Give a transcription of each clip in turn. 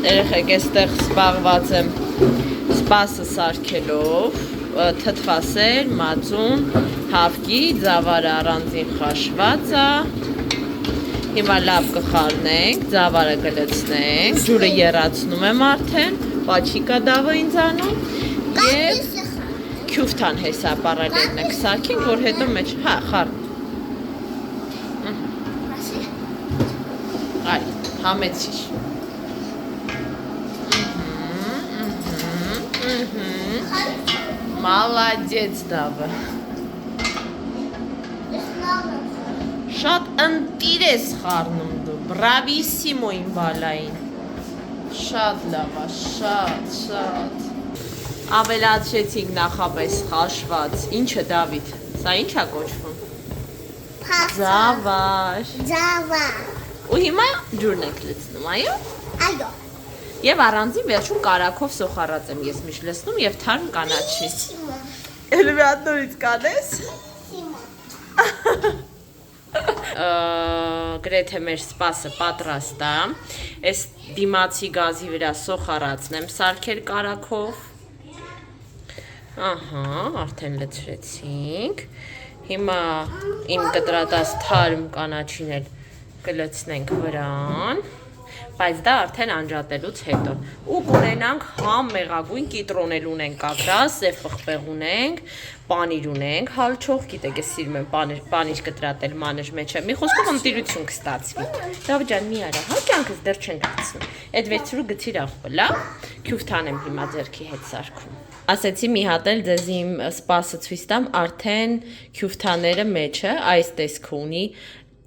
Երեխեք այստեղ զբաղված եմ սպասը սարքելով, թթվասեր, մածուն, հավկի, ձավարը առանձին խաշված է։ Հիմա լավ կխառնենք, ձավարը կլցնենք, ջուրը եռացնում եմ արդեն, պաչիկա դավը ինձ անում և քյուֆթան հեսա պարալելն եք սարքենք, որ հետո մեջ, հա, խառն։ Այ, համեցիր։ Մալադեց դավը։ Շատ ընտիր ես խառնում դու, բրավիսիմո իմ բալային։ Շատ լավ է, շատ։ Ավելացրեցինք նախապես խաշված, ինչը Դավիթ, սա ինչ է կոչվում։ Ձավար։ Ու հիմա ջուրն եք լցնում, այո։ Այո։ Եվ առանձին վերջում կարակով սոխառած եմ ես միշտ լցնում և թարմ կանաչի։ Էլ մի հատ նորից կանես։ Գրեթե մեր սպասը պատրաստ է։ Այս դիմացի գազի վրա սոխառածն եմ սարքել կարակով։ Ահա, արդեն լցրեցինք։ Հիմա իմ կտրատած թարմ կանաչին էլ կլցնենք վրան, բայց դա արդեն անջատելուց հետո։ Ու կունենանք համ մեղագույն կիտրոն էլ ունենք կակրած, սև պղպեղ ունենք, պանիր ունենք, հալչող, գիտեք, ես սիրում եմ պանիր կտրատել մանր մեջը։ Մի խոսքով ընտիրություն կստացվի։ Դավիթ ջան, մի արա, հա կյանքս դեռ չենք գցնում։ Այդ վերցրու գցիր աղբը, լավ։ Քյուֆթան եմ հիմա ձեռքի հետ սարքում։ Ասեցի մի հատ էլ ձեզ իմ սպասը ցույց տամ, արդեն քյուֆթաները մեջը այս տեսքը ունի։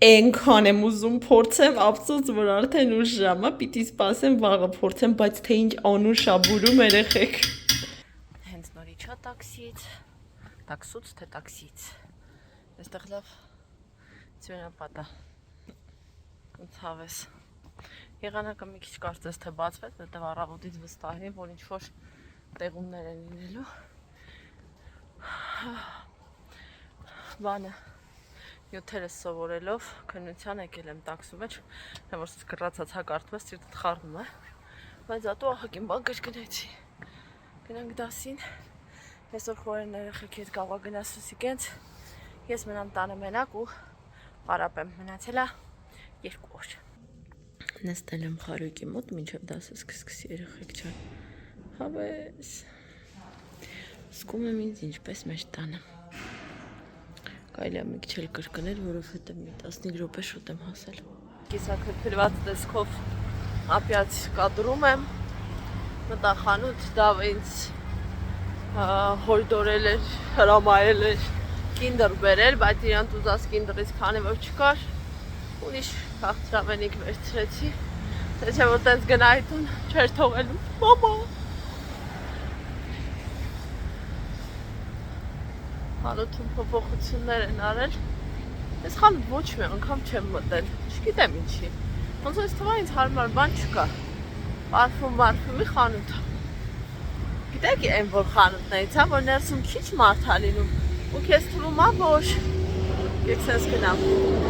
Այնքան եմ ուզում փորձեմ, ափսոս որ արդեն ուշ ժամը, պիտի սպասեմ վաղը փորձեմ, բայց թե ինչ անուշ ա բուրում երեխեք։ Հենց նոր իջա տաքսիից, տաքսուց թե տաքսիից։ Այստեղ լավ ծյունապատ է։ Ոնց հավես։ Եղանակը մի քիչ կարծես թե բացվեց, որտեղ առավոտից վստահ եմ, որ ինչ-որ տեղումներ են լինելու։ Բանը 7-երս սովորելով քննության եկել եմ տաքսու մեջ, որ գրացած հակարդում ես, սիրտդ խառնում է, բայց ատո ահագին բան կրկնեցի։ Գնանք դասին, այսօր խորեն երեխեքի հետ կարող գնաս Սուսիկենց, ես մնամ տանը մենակ ու պարապեմ, մնացել է 2 օր։ Նստել եմ խարույկի մոտ, մինչև դասը սկսի երեխեք ջան։ Հավես, զգում եմ ինձ ինչպես մեր տանը։ Կարելի է մի քիչ էլ կրկնել, որովհետև մի 15 րոպե շուտ եմ հասել։ Կիսաքրքրված տեսքով ապյաց կադրում եմ, մտա խանութ, Դավը ինձ հորդորել էր, հրամայել էր կինդր բերել, բայց իրան ուզած կինդրից քանի որ չկար, ուրիշ քաղցրավենիք վերցրեցի, թե չէ որ տենց գնայի տուն չէր թողելու, մամա։ Խանութում փոփոխություններ են արել, ես խանութ ոչ մի անգամ չեմ մտել, չգիտեմ ինչի, ոնց որ թվա ինձ հարմար բան չկա, պարֆումի խանութ, գիտեք այն որ խանութներից, որ ներսում քիչ մարդ ա լինում, ու քեզ թվում ա որ, եք սենց գնամ,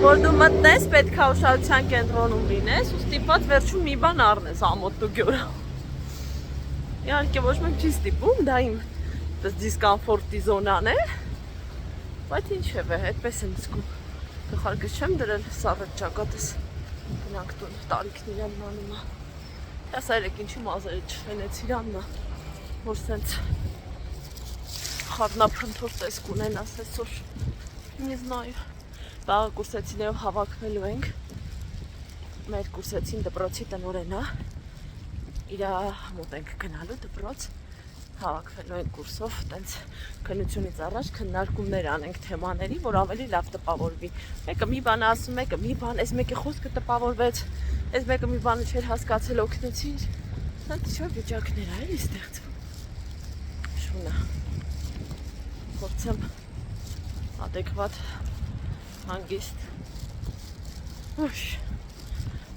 որ դու մտնես պետք ա ուշադրության կենտրոնում լինես, ու ստիպված վերջում մի բան առնես ամոթ ու գյորա, իհարկե ոչ մեկ չի ստիպում, դա իմ դիսկոմֆորտի զոնան է, բայց ինչև է, այդպես եմ զգում, գլխարկս չեմ դրել սառդ ճակատս, գնանք տուն, տարիքն իրան մանում է, հեսա երեք ինչի մազերը չվենեց իրան նա, որ սենց խառնափնթոր տեսք ունեն ասեսոր, մի զնայ, վաղը կուրսեցիներով հավաքվելու ենք, մեր կուրսեցին դպրոցի տնօրենը, իրա մոտ ենք գնալու դպրոց, հավաքվելու ենք կուրսով, տենց քննությունից առաջ քննարկումներ անենք թեմաների, որ ավելի լավ տպավորվի։ Մեկը մի բան ասում, մեկը մի բան, այս մեկի խոսքը տպավորվեց, այս մեկը մի բանը չէր հասկացել, օգնեցի։ Սենց ինչ-որ վիճակներ ա էլի ստեղծվում։ Շունա։ Փորձեմ adekvat հանգիստ։ Ուշ։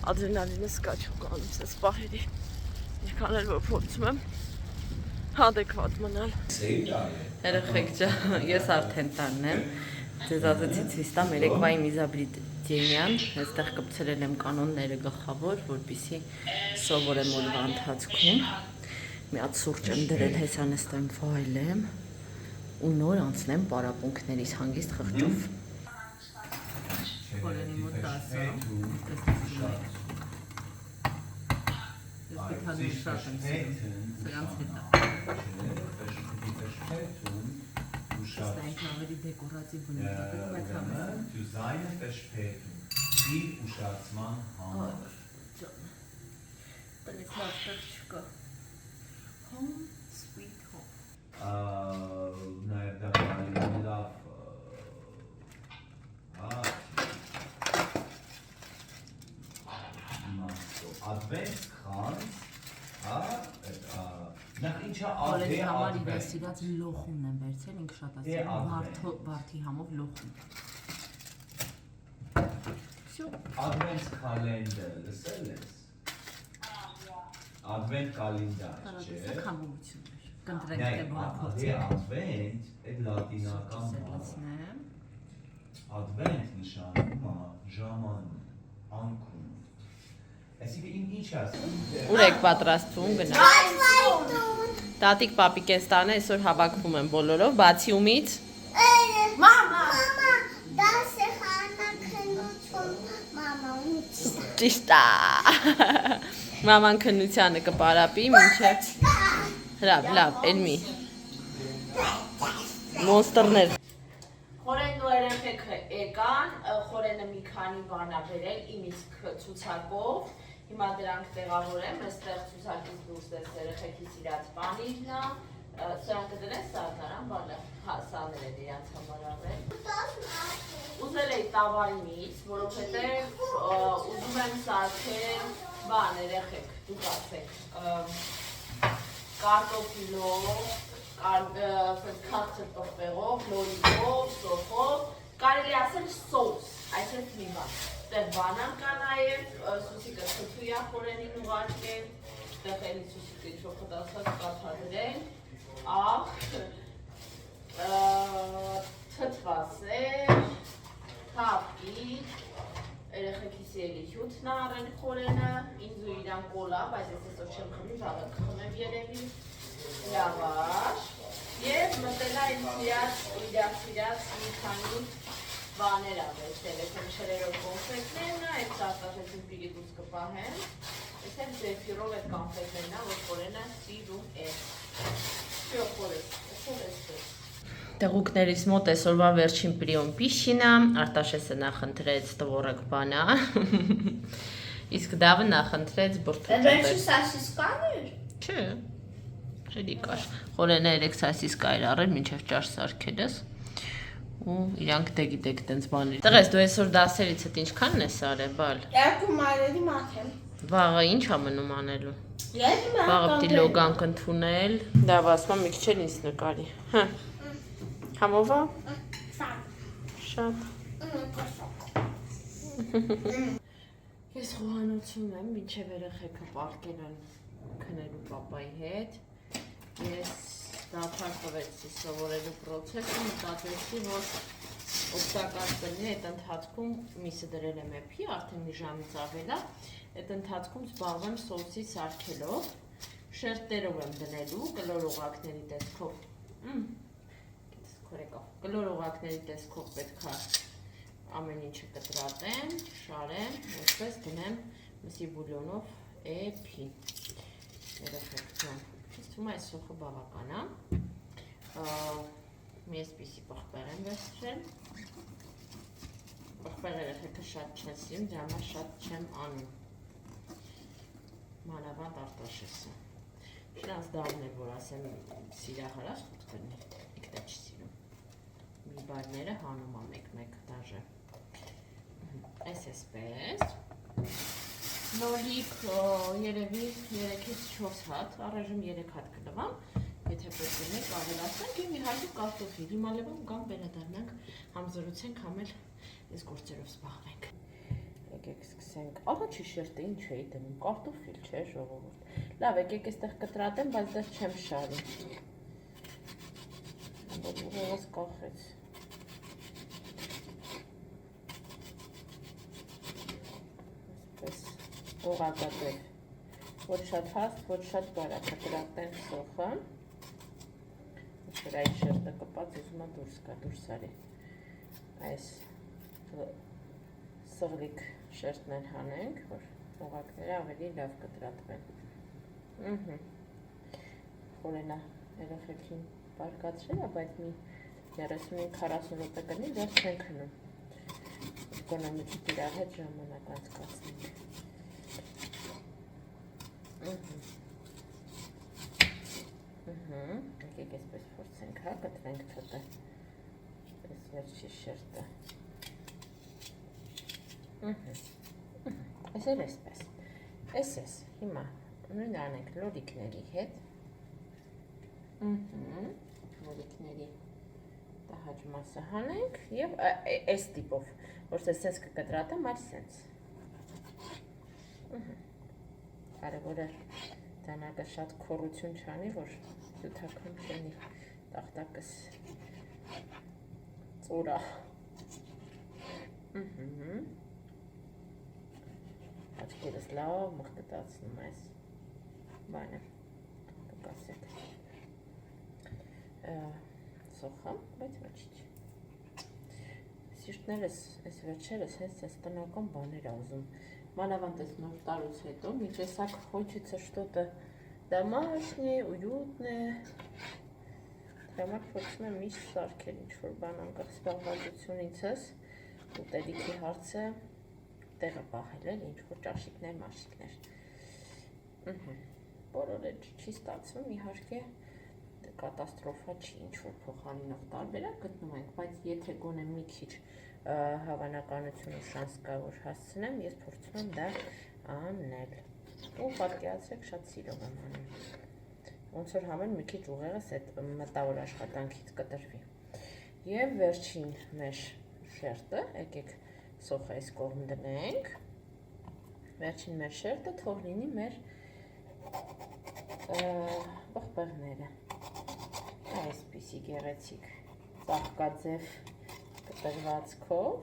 Ադրենալինը սկաչում կանում սենց պահերի։ Ինչքան էլ որ փորձում եմ adekvat մնալ։ Երեխեք ջան, ես արդեն տանն եմ, ձեզ ասեցի ցույց տամ երեկվա իմ Եվգենյան, այստեղ կպցրել եմ կանոնները գլխավոր, որպեսզի սովորեմ օրվա ընթացքում։ Մի հատ սուրճ եմ դրել, հեսա նստեմ վայելեմ ու նոր անցնեմ պարապմունքներիս հանգիստ խղճով։ Խորենի մոտ 10-ը, ես պիտանի շատ եմ սիրում, սրանց հետ ավելի դեկորատիվ բնութագրում, բայց համեստ։ Zu seiner Verspätung, die ուշացման համար։ Տնից լավ տեղ չկա։ Home, sweet home։ Նաև դա կարելի լավ Advent Kranz, նախ ինչա Ալերի համար իր սիրած լոխումն եմ վերցել, ինքը շատ ասել, վարդի համով լոխում։ Advent Calendar, լսել ես։ Advent Calendar, չէ։ Դա քամություն էր։ Կընտրեք թե բանափոխել։ Advent, այդ լատինական բառն է։ Advent նշանակում է ժամանակ, անկում։ Այսինքն ինչ ասում։ Ուր եք պատրաստվում գնալ։ Տատիկ պապիկ են ստանը այսօր հավաքվում են բոլորով, բացի ումից։ Մամա, դա սեխանակնություն, մամա, ումից։ Ճիշտ է։ Մաման քննությանը կպարապի, մինչև լավ, էլ մի։ Մոնստերներ։ Խորենն ու երեխեքը եկան, խորենը մի քանի բան ա բերել իմից ցուցակով։ Հիմա դրանք տեղավորեմ, այստեղ ցուցակից դուրս է երեխեքի սիրած պանիրն է, սրանք կդնես սարդարան, բանը հասաներ է դրանց համար ավել։ Ուզել էի տավայնից, որովհետև ուզում եմ սարքել բան երեխեք, դուք ասեք, կարտոֆիլով, քացր պղպեղով, լորիկով, սոխով, կարելի ասել սոուս, այսպես մի բան։ Տեղ բանան կա նաև, սուսիկը թթույա խորենին ուղարկել, տեղ էլի սուսիկը ինչ-որ խտասած կաթադրել, աղ, թթվասեր, թափիկ, երեխեքիսի էլի հյութն առեն խորենը, ինձ ու իրան կոլա, բայց ես այսօր չեմ խմի, վաղը կխմեմ երևի, լավաշ, և մտելա ինձ իրաց մի քանի բաներ ավեցել, ես եմ չրերով կոնֆետներն է, այդ սարտաշեցին պիրի դուս կպահեմ, ես եմ զեֆիրով այդ կոնֆետներն է, որ խորենը սիրում է, չյո խորես, Տեղուկներից մոտ այսօրվա վերջին պրիոն պիշինա, Արտաշեսը նախընտրեց տվորակ բանա, իսկ Դավը նախընտրեց բրդուտը։ Վերջի սասիսկան էր։ Չէ, էլի կար, խորենը 3 սասիսկա էր առել, մինչև ճաշ սարքելս, ու իրանք դե գիտեք տենց բաներ։ Տղես, դու այսօր դասերից հետ ինչքանն ես արել, բալ։ 2 մարերի մատ եմ։ Վաղը ինչ ա մնում անելու։ Վաղը պիտի լոգանք ընդունել, Դավը ասում ա մի քիչ էլ ինձ նկարի, հա։ Համով ա։ Շատ։ Ես խոհանոցում եմ, մինչև երեխեքը պարտել են քնելու պապայի հետ։ Ես դափար տվեցի սովորելու պրոցեսը, մտածեցի, որ օգտակար կլինի այդ ընթացքում միսը դրել եմ էփի, արդեն մի ժամից ավել է, այդ ընթացքում զբաղվեմ սոուսի սարքելով, շերտերով եմ դնելու, կլոր օղակների տեսքով պետք է ամեն ինչը կտրատեմ, շարեմ, այսպես դնեմ մսի բուլյոնով էփի, երեխեք ջան, ինձ թվում է այս սոխը բավական է, մի այսպիսի պղպեղ եմ վերցրել, պղպեղ երեխեքը շատ չեն սիրում, դրա համար շատ չեմ անում, մանավանդ Արտաշեսը, շրանց դավն է, որ ասեմ սիրահարած խոտ կլինի, ինքն է չի սիրում, մի բարները հանում է մեկ-մեկ դաժը, այս էսպես, նորիկ երևի 3-ից 4 հատ, առայժմ 3 հատ կլվամ, եթե պետք ունեք ավելացնենք և մի հարկի կարտոֆիլ, հիմա լևում կամ վերադառնանք համ զրուցենք, համ էլ այս գործերով զբաղվենք։ Եկեք սկսենք, աղաչի շերտը ինչ էի դնում, կարտոֆիլ չէ ժողովուրդ, լավ եկեք այստեղ կտրատեմ, բայց դες չեմ շարի, ուղեղս կախեց, ուղղակաձև, ոչ շատ հաստ, ոչ շատ բարակ, կտրատենք սոխը, որ այդ շերտը կպած ուզում է դուրս կա, դուրս արի, այս սղլիկ շերտներ հանենք, որ ուղղակները ավելի լավ կտրատվեն, խորենա երեխեքին բարգացրել, բայց մի 35-40 րոպե կնի, վերջ չենք հնում, գոնե մի քիչ իրար հետ ժամանակ անցկացնենք, եկեք այսպես փորձենք, հա, կտրենք թոտը, այս վերջի շերտը, այս էլ այսպես, այս, հիմա նույն անենք լորիկների հետ, լորիկների տահաճ մասը հանենք և այս տիպով, որ սենց կկտրատեմ, այլ սենց, կարևորը դանակը շատ քորություն չանի, որ յութակում չենի տաղտակս ծորա, աչկերս լավ մղկտացնում այս բանը, կկասեք, սոխը, բայց ոչիչ, սիրտներս, այս վերջերս այս տնական բաներ ուզում, մանավանդ այս նոր տարուց հետո, մի տեսակ хочется что-то домашнее, уютное, համար փորձում եմ միշտ սարքել ինչ-որ բան անկախ զբաղվածությունիցս, ուտելիքի հարցը տեղը պահել էլ, ինչ-որ ճաշիկներ, մաշիկներ, բոլոր էլ չի ստացվում, իհարկե կատաստրոֆա չի, ինչ-որ փոխանինով տարբերակ գտնում ենք, բայց եթե գոնե մի քիչ հավանականություն ու շանս կա, որ հասցնեմ, ես փորձում եմ դա անել, ու պատկերացրեք շատ սիրով եմ անում, ոնց որ համեն մի քիչ ուղեղս այդ մտավոր աշխատանքից կտրվի, և վերջին մեր շերտը, եկեք սոխը այս կողմ դնենք, վերջին մեր շերտը թող լինի մեր բղբեղները, այսպիսի գեղեցիկ ծաղկաձև կտրվածքով,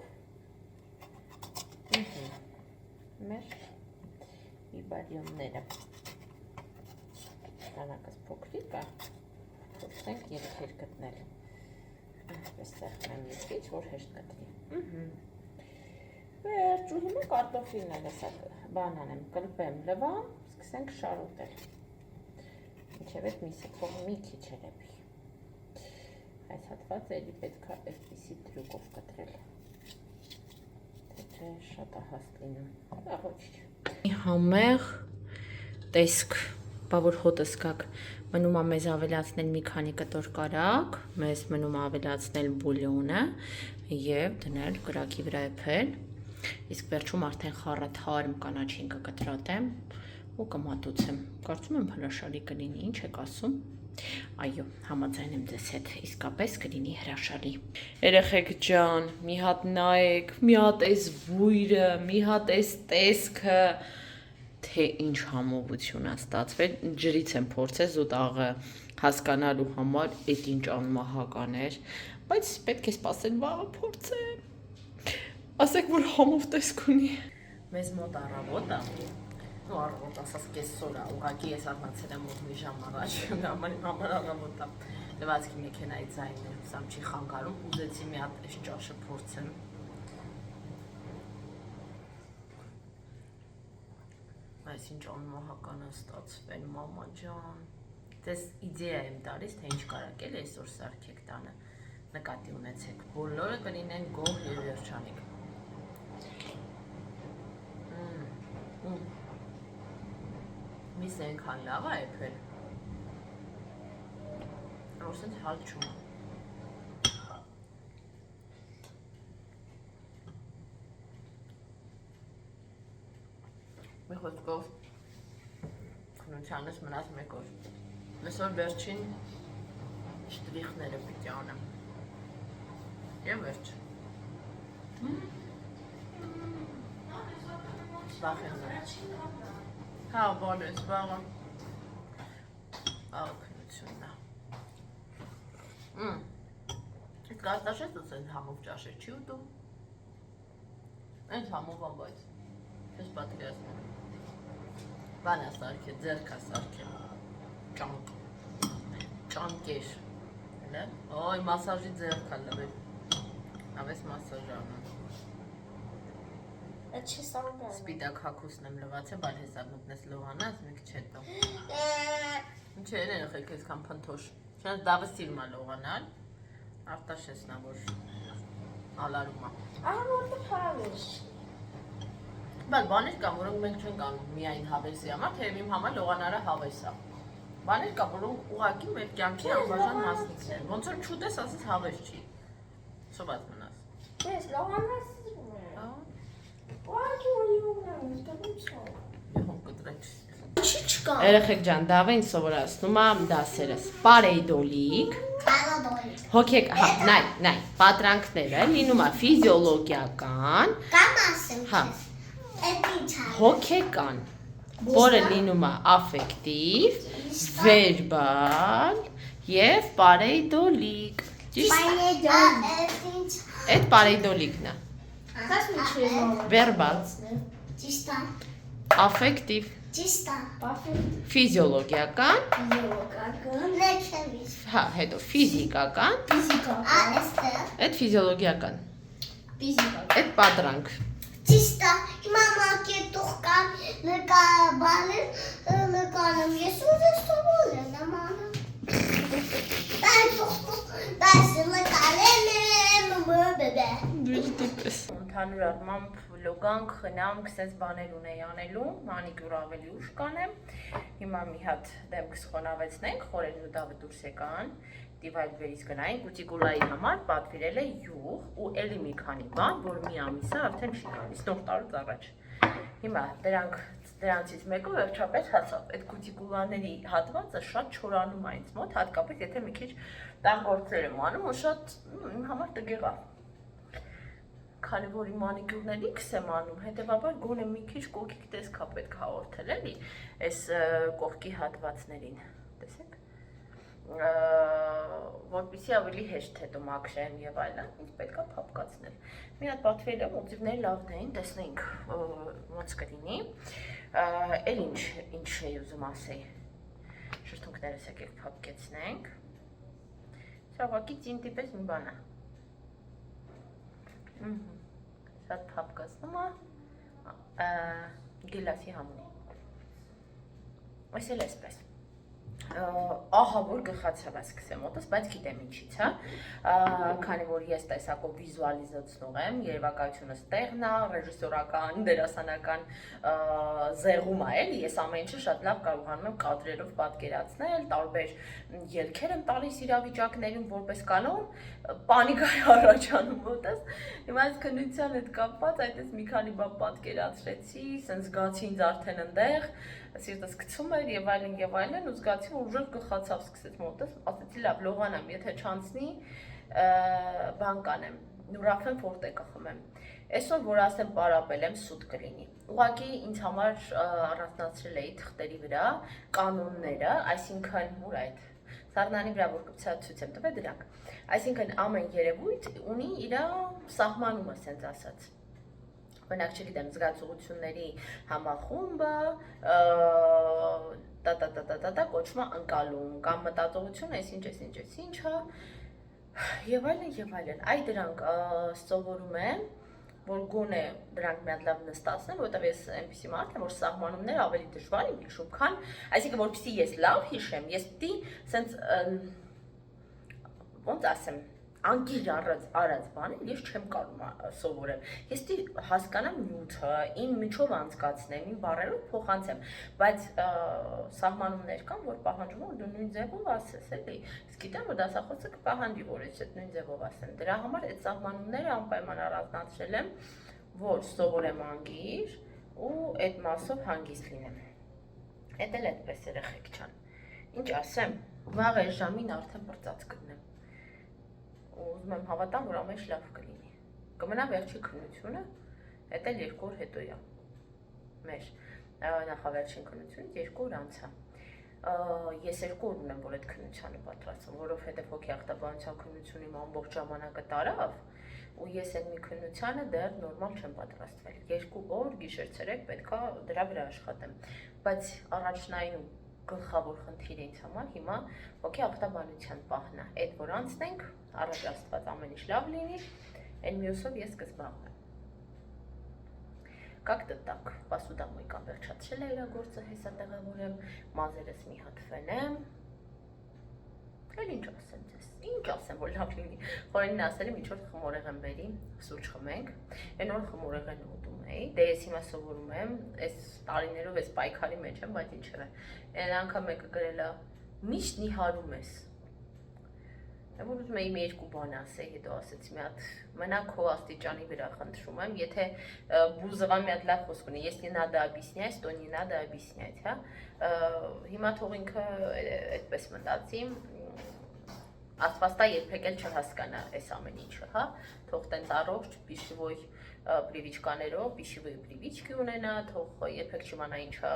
մեր իբարյոնները, տանակս փոքրիկ է, փորձենք երեքեր գտնել, այսպես սեղմեմ մի քիչ, որ հեշտ կտրի, վերջ ու հիմա կարտոֆիլն էլ էսա բանան եմ, կլպեմ լվամ, սկսենք շարուտել, ինչև այդ միսը թող մի քիչ երեպի, այս հատվածը էլի պետք է այսպիսի տրյուկով կտրել, թե շատ ահաստ լինում, աղոչիչ, համեղ տեսք, բա որ հոտս կակ, մնում է մեզ ավելացնել մի քանի կտոր կարակ, մեզ մնում է ավելացնել բուլյոնը և դնել կրակի վրա եփել, իսկ վերջում արդեն խառը թարմ կանաչին կկտրատեմ ու կմատուցեմ, կարծում եմ հրաշալի կլինի, ինչ եք ասում, այո, համաձայն եմ ձեզ հետ, իսկապես կլինի հրաշալի, երեխեք ջան, մի հատ նայեք, մի հատ այս բույրը, մի հատ այս տեսքը, թե ինչ համովություն է ստացվել, ջրից եմ փորձել զուտաղը հասկանալու համար, այդ ինչ անմահական էր, բայց պետք է սպասել վաղը փորձեմ, ասեք, որ համով տեսք ունի, մեզ մոտ առավոտ է, ու առավոտ ասաս կեսօր է, ուղղակի ես արմացել եմ մոտ մի ժամ առաջ, համար առավոտ է, լվացքի մեքենայի ձայնը, սամ չի խանգարում, ուզեցի մի հատ այս ճաշը փորձեմ, այս ինչ անմահական է ստացվել, մամա ջան, ձեզ իդեա եմ տալիս, թե ինչ կարակ էլ այսօր սարքեք տանը, նկատի ունեցեք, բոլորը կլինեն գոհ և երջանիկ, միսը ենքան լավ է եփել, որ սենց հալ չում է, մի խոսքով քնությանս մնաց մեկ օր, այսօր վերջին շտրիխները պիտի անեմ, և վերջ, հա, բալես, վաղը քնությունն է, այդ կարտաշես ուծեն համով ճաշեր չի ուտում, այնց համով ան բայց, ես պատկերացնում եմ, Բան է սարքել, ձեռք է սարքել։ Ճանկեր։ Օй, մասաժի ձեռք է լվել։ Ավես մասաժ անում։ Սպիտակ հագուստն եմ լվացել, բայց հեսա մտնես լողանաս, մի քիչ հետո։ Ինչ է երեխեք այսքան փնթոշ։ Չնայած դավը սիրում է լողանալ։ Արտաշեսնա որ ալարում է։ Բայց բաներ կան, որոնք մենք չենք անում միայն հավեսի համար, թեև իմ համար լողանալը հավես է։ Բաներ կա, որոնք ուղղակի մեր կյանքի անբաժան մասնիկն են։ Ոնց որ չուտես, ասես հավես չի։ Սոված մնաս։ Ես լողանաս Չի չկա։ Երեխեք ջան, դավը ինձ սովորացնում է դասերս։ Պարեյդոլիկ, հոգեք, հա, նայ, պատրանքները լինում է ֆիզիոլոգիական, Կամ ասեմ հա, Էդ ինչ է։ հոգեկան, որը լինում է աֆեկտիվ, վերբալ եւ պարեյդոլիկ։ Ճիշտ։ Էդ ինչ։ Այդ պարեյդոլիկն է։ Ասած մի չէ։ Վերբալ, Ճիշտ է։ աֆեկտիվ, Ճիշտ է։ ֆիզիոլոգիական, Լեքևից։ հա, հետո ֆիզիկական, Այստեղ։ այդ ֆիզիոլոգիական, այդ պատրանք։ Ճիշտ է։ Հիմա մակետուղ կան նկարում։ Ես ուզես սովորել եմ անում։ Դասը նկարել եմ բեբե։ Ընդհանուր առմամբ լոգանք, խնամք, սենց բաներ ունեի անելու, մանիկյուր ավելի ուշ կանեմ։ Հիմա մի հատ դեմքս խոնավեցնենք, խորերն ու դավը դուրս եկան, դիվայլ վերից գնային, կուտիկուլայի համար պատվիրել է յուղ ու էլի մի քանի բան, որ մի ամիսը արդեն չի գալիս, նոր տարուց առաջ։ Հիմա դրանցից մեկը վերջապես հասավ, այդ կուտիկուլաների հատվածը շատ չորանում է ինձ մոտ, հատկապես եթե մի քիչ տան գործեր եմ անում, ու շատ իմ համար տգեղ է։ Քանի որ իմ մանիկյուրների քս եմ անում, հետևաբար գոնե մի քիչ կոկիկ տեսքա պետք հաղորդել էլի, այս կողքի հատվածներին, տեսեք, որպեսզի ավելի հեշտ հետո մաքրեն եւ այլն, ինձ պետքա փափկացնել։ Մի հատ պատվիրել եմ, օծիվները լավն էին, տեսնենք ոնց կլինի։ Էլ ինչ էի ուզում ասեի։ Շրթունքներս եկեք փափկեցնենք։ Սա ուղղակի ծինտի պես մի բան է։ Շատ փափկացնում է գիլասի համունի։ Այս էլ էսպես։ Ահա որ գլխացավ սկսեմ մոտս, բայց գիտեմ ինչից, հա։ Քանի որ ես տեսակով վիզուալիզացնող եմ, երևակայությունը ստեղն է, ռեժիսորական, դերասանական զեղում է, էլի, ես ամեն ինչը շատ լավ կարողանում եմ կադրերով պատկերացնել, տարբեր ելքեր եմ տալիս իրավիճակներում, որպես կանոն, պանիկա է առաջանում մոտս։ Հիմա այս քննության հետ կապված այդպես մի քանի բան պատկերացրեցի, սենց զգացի ինձ արդեն ընդեղ, սիրտս գցում էր եւ այլն, ու զգացի, որ ուժեղ գլխացավ սկսեց մոտս, ասեցի լավ, լողանամ, եթե չանցնի, բան կանեմ, նուրաֆեմ ֆորտե կխմեմ։ Այսօր որ ասեմ պարապել եմ, սուտ կլինի։ Ուղղակի ինձ համար առանձնացրել էի թղթերի վրա կանոնները, այսինքն ուր այդ սառնանի վրա որ ցույց եմ տվել դրանք։ Այսինքն ամեն երևույթ ունի իր սահմանումը, ասենց ասած։ Օրինակ, չգիտեմ, զգացողությունների համախումբը կոչվում է ընկալում կամ մտածողությունը, այսինչ, հա, եւ այլն։ Այ դրանք սովորում եմ, որ գոնե դրանք մի հատ լավ նստացնեմ, որովհետեւ ես այնպեսի մարդ եմ, որ սահմանումները ավելի դժվար եմ հիշում, քան, այսինքն որպեսզի ես լավ հիշեմ, ես պիտի սենց ոնց ասեմ, անկիր արած բանին ես չեմ կարող սովորեմ։ Ես պիտի հասկանամ նյութը, իմ միջով անցկացնեմ, իմ բառերով փոխանցեմ, բայց սահմանումներ կան, որ պահանջում են դու նույն ձևով ասես, էլի։ Իսկ գիտեմ, որ դասախոսը կպահանջի, որ ես այդ նույն ձևով ասեմ։ Դրա համար այդ սահմանումները անպայման առանձնացրել եմ, որ սովորեմ անգիր ու այդ մասով հանգիստ լինեմ։ Էդ էլ այդպես երեխեք ջան։ Ինչ ասեմ, վաղ այս ժամին արդեն բրծած կգնեմ։ Ուզում եմ հավատամ, որ ամեն ինչ լավ կլինի։ Կմնա վերջի քննությունը, այդ էլ 2 օր հետո է։ Մեր նախավերջին քննությունից 2 օր անց է։ Ես 2 օր ունեմ, որ այդ քննությանը պատրաստվում, որովհետև հոգի ախտաբանության քննությունը իմ ամբողջ ժամանակը տարավ, ու ես այն մի քննությանը դեռ նորմալ չեմ պատրաստվել։ 2 օր գիշեր-ցերեկ պետքա դրա վրա աշխատեմ։ Բայց առաջնային ու գլխավոր խնդիրը ինձ համար հիմա ոգի ախտաբանության պահն է։ Այդ որ անցնենք, առաջ Աստված ամեն ինչ լավ լինի, այն մյուսով ես կզբաղվեմ։ Как-то так, посудомойка վերջացրել է իր գործը, հեսա տեղավորեմ, մազերս մի հատ ֆենեմ։ Էլ ինչ ասեմ ձեզ, ինչ ասեմ, որ լավ լինի։ Խորենին ասել եմ, ինչ որ խմորեղեն բերի, սուրճ խմենք։ Այն օր խմորեղեն ուտում էի, դե ես հիմա սովորում եմ, այս տարիներով այս պայքարի մեջ եմ, բայց ինչևէ։ Այն անգամ մեկը գրել է, միշտ նիհարում ես։ Որ ուզում էի մի 2 բան ասեի, հետո ասեցի մի հատ մնա քո աստիճանի վրա խնդրում եմ, եթե Բուզովան մի հատ լավ խոսք ունի, если надо объяснять, то не надо объяснять, հա։ Հիմա թող ինքը այդպես մտածի, Աստվածտա երբեք էլ չհասկանա այս ամեն ինչը, հա։ Թող տենց առողջ պիշիվոյ պրիվիչկաներով, պիշիվոյ պրիվիչկի ունենա, թող երբեք չիմանա ինչա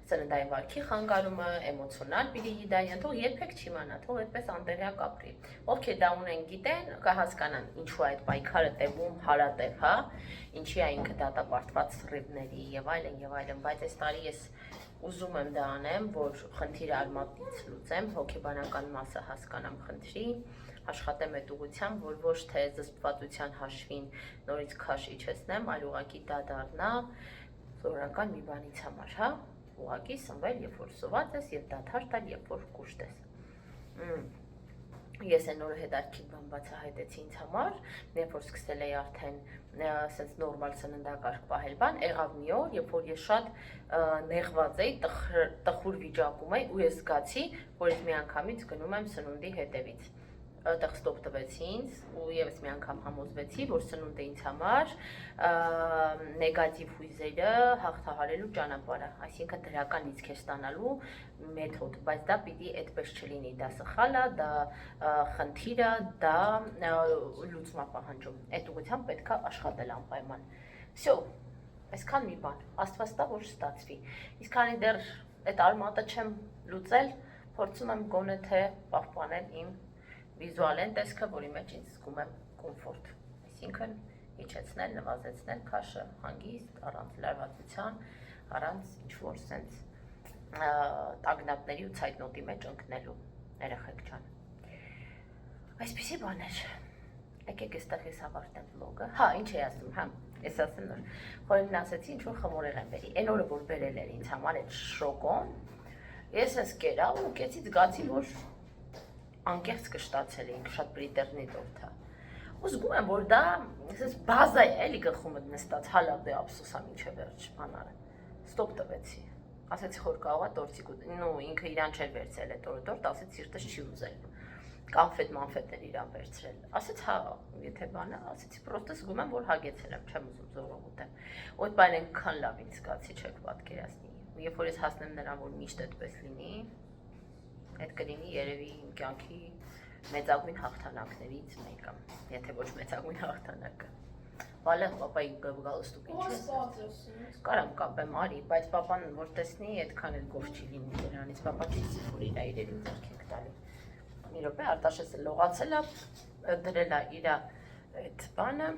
սննդային վարքի խանգարումը, էմոցիոնալ պիրիդային, թող երբեք չիմանա, թող այդպես անտեղյակ ապրի։ Ովքեր դա ունեն գիտեն, կհասկանան ինչու այդ պայքարը տևում հարատև, հա, ինչի է ինքը դատապարտված սրիվների եւ այլն, բայց այս տարի ես ուզում եմ դա անեմ, որ խնդիրը արմատից լուծեմ, հոգեբանական մասը հասկանամ խնդրի, աշխատեմ այդ ուղղությամբ, որ ոչ թե զսպվածության հաշվին նորից քաշ իջեցնեմ, այլ ուղղակի դա դառնա սովորական մի բանից համար, հա, ուղղակի սնվել, երբ որ սոված ես եւ դադար տալ, երբ որ կուշտ ես։ Ես այն օրը հետաքրքիր բան բացահայտեցի ինձ համար, երբ որ սկսել էի արդեն sense նորմալ սննդակարգ պահել բան, եղավ մի օր, երբ որ ես շատ նեղված էի, տխուր վիճակում էի ու ես զգացի, որ ես մի անգամից գնում եմ սնունդի հետևից։ Այդտեղ ստոպ տվեցի ինձ ու եւս մի անգամ համոզվեցի, որ սնունդը ինձ համար նեգատիվ հույզերը հաղթահարելու ճանապարհ է, այսինքն դրական լիցքեր ստանալու մեթոդ, բայց դա պիտի այդպես չլինի, դա սխալ է, դա խնդիր է, դա լուծում է պահանջում։ Այդ ուղղությամբ պետք է աշխատել անպայման։ Всё, այսքան մի բան, Աստված տա որ ստացվի։ Իսկ քանի դեռ այդ արմատը չեմ լուծել, փորձում եմ գոնե թե պահպանել իմ վիզուալեն տեսքը, որի մեջ ինձ զգում եմ կոմֆորտ, այսինքն իջեցնել, նվազեցնել քաշը հանգիստ, առանց լարվածության, առանց ինչ-որ սենց տագնապների ու ցայտնոտի մեջ ընկնելու, երեխեք ջան։ Այսպիսի բաներ, եկեք այստեղ ես ավարտեմ վլոգը, հա, ինչ էի ասում, հա, ես ասեմ նոր, խորենին ասեցի ինչ-որ խմորեղեն բերի, այն օրը որ բերել էր ինձ համար այդ շոկոն, ես ես կերա ու կեցից գացի, որ անկեղծ կշտացել էինք, շատ պրիտերնի տորթ է։ Ու զգում եմ, որ դա բազա է, էլի գլխումդ նստած, հալավ դե ափսոսա մինչև վերջ բանարը։ Ստոպ տվեցի։ Ասեցի խոր կարողա տորտիկ ու ինքը իրան չէր վերցել այդ օրը տորտ, ասեց սիրտս չի ուզել։ Կանֆետ-մանֆետներ իրան վերցրել։ Ասեց հա, եթե բանը, ասեցի պրոստը զգում եմ, որ հագեցել եմ, չեմ ուզում զորով ուտեմ։ Ու այդ բանը այնքան լավ ինձ զգացի, չեք պատկերացնի։ Երբ որ ես հասնեմ նրան, որ միշտ այդպես լինի, այդ կլինի երևի իմ կյանքի մեծագույն հաղթանակներից մեկը, եթե ոչ մեծագույն հաղթանակը։ Վալեղ պապայի գալստուկին չես։ Կարամ կապեմ արի, բայց պապան որ տեսնի, այդքան էլ գոհ չի լինի դրանից, պապա չի սիրում, որ իր իրերին ձեռք եք տալի։ Մի րոպե Արտաշեսը լողացել է, դրել է իր այդ բանը,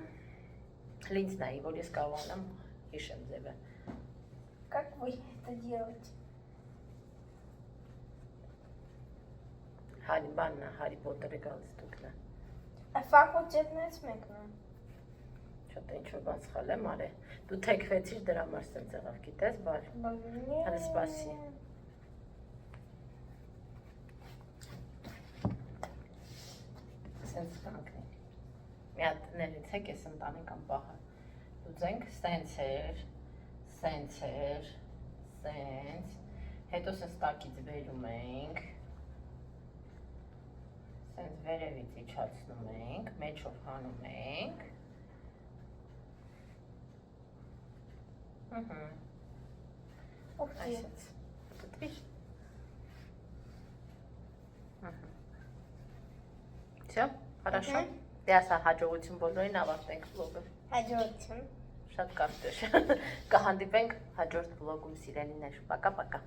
լինձ նայի, որ ես կարողանամ հիշեմ ձևը։ Как вы это делаете? Հարի բանն է, Հարի Պոտերը գալստուկն է։ Ֆակուլտետներից մեկն է։ Շատ ինչ-որ բան սխալ եմ արել։ Դու թեքվեցիր դրա համար սենց եղավ, գիտես, բար։ Հələ սպասի։ Սենց կանգնի։ Մի հատ ներեցեք ես ընտանիք անպահը։ Լուծենք, սենց էր, հետո սենց տակից բերում ենք, սենց վերևից իջացնում ենք, մեջով հանում ենք, այսպես, դտվիր, Всё, хорошо, դե ասա հաջողություն բոլորին ավարտենք վլոգը, Հաջողություն։ շատ կարճ էր, կհանդիպենք հաջորդ վլոգում սիրելիներ, պակա-պակա։